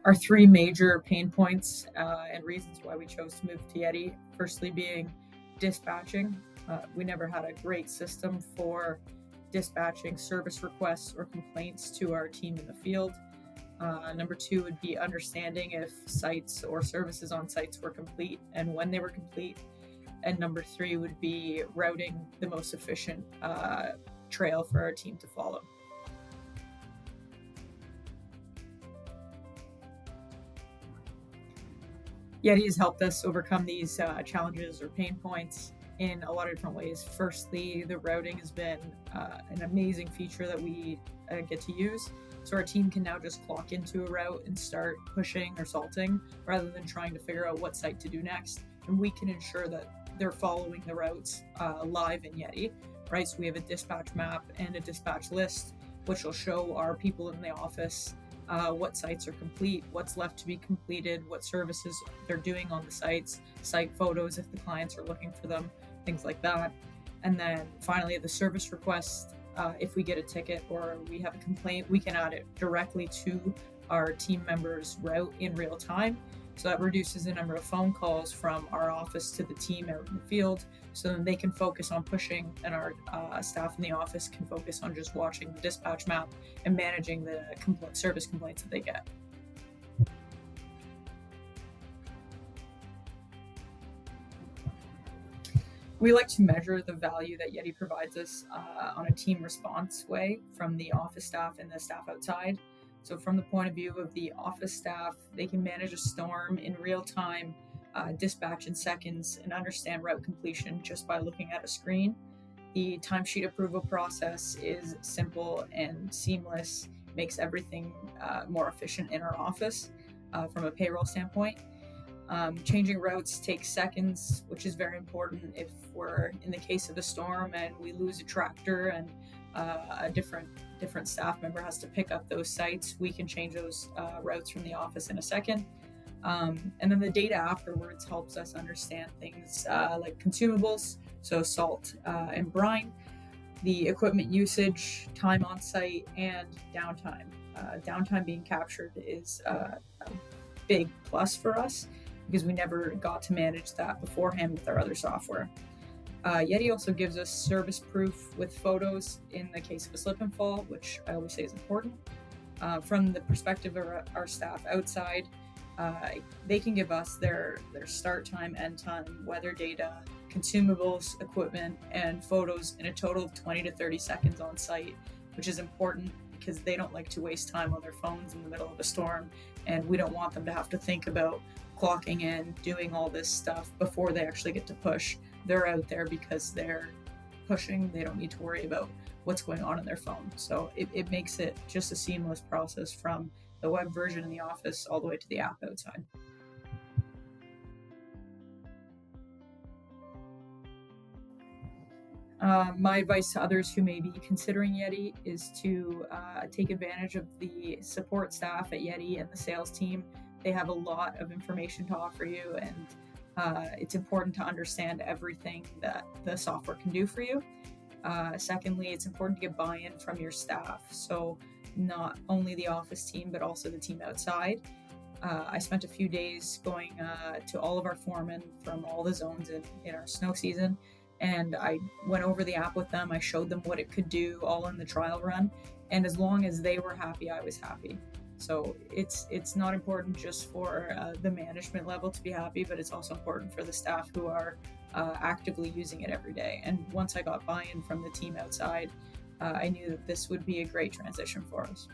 Our three major pain points and reasons why we chose to move to Yeti, firstly being dispatching. We never had a great system for dispatching service requests or complaints to our team in the field. Number two would be understanding if sites or services on sites were complete and when they were complete. And number three would be routing the most efficient trail for our team to follow. Yeti has helped us overcome these challenges or pain points in a lot of different ways. Firstly, the routing has been an amazing feature that we get to use. So our team can now just clock into a route and start pushing or salting rather than trying to figure out what site to do next. And we can ensure that they're following the routes live in Yeti, right? So we have a dispatch map and a dispatch list, which will show our people in the office what sites are complete, what's left to be completed, what services they're doing on the sites, site photos if the clients are looking for them, things like that. And then finally, the service request. If we get a ticket or we have a complaint, we can add it directly to our team members' route in real time. So that reduces the number of phone calls from our office to the team out in the field, so then they can focus on pushing, and our staff in the office can focus on just watching the dispatch map and managing the service complaints that they get. We like to measure the value that Yeti provides us on a team response way from the office staff and the staff outside. So from the point of view of the office staff, they can manage a storm in real time, dispatch in seconds, and understand route completion just by looking at a screen. The timesheet approval process is simple and seamless, makes everything more efficient in our office from a payroll standpoint. Changing routes takes seconds, which is very important if we're in the case of a storm and we lose a tractor and a different staff member has to pick up those sites. We can change those routes from the office in a second. And then the data afterwards helps us understand things like consumables, so salt and brine, the equipment usage, time on site, and downtime. Downtime being captured is a big plus for us, because we never got to manage that beforehand with our other software. Yeti also gives us service proof with photos in the case of a slip and fall, which I always say is important. From the perspective of our staff outside, they can give us their start time, end time, weather data, consumables, equipment, and photos in a total of 20 to 30 seconds on site, which is important because they don't like to waste time on their phones in the middle of a storm, and we don't want them to have to think about clocking in, doing all this stuff before they actually get to push. They're out there because they're pushing. They don't need to worry about what's going on in their phone. So it makes it just a seamless process from the web version in the office all the way to the app outside. My advice to others who may be considering Yeti is to take advantage of the support staff at Yeti and the sales team. They have a lot of information to offer you, and it's important to understand everything that the software can do for you. Secondly, it's important to get buy-in from your staff. So not only the office team, but also the team outside. I spent a few days going to all of our foremen from all the zones in our snow season, and I went over the app with them. I showed them what it could do all in the trial run, and as long as they were happy, I was happy. So it's not important just for the management level to be happy, but it's also important for the staff who are actively using it every day. And once I got buy-in from the team outside, I knew that this would be a great transition for us.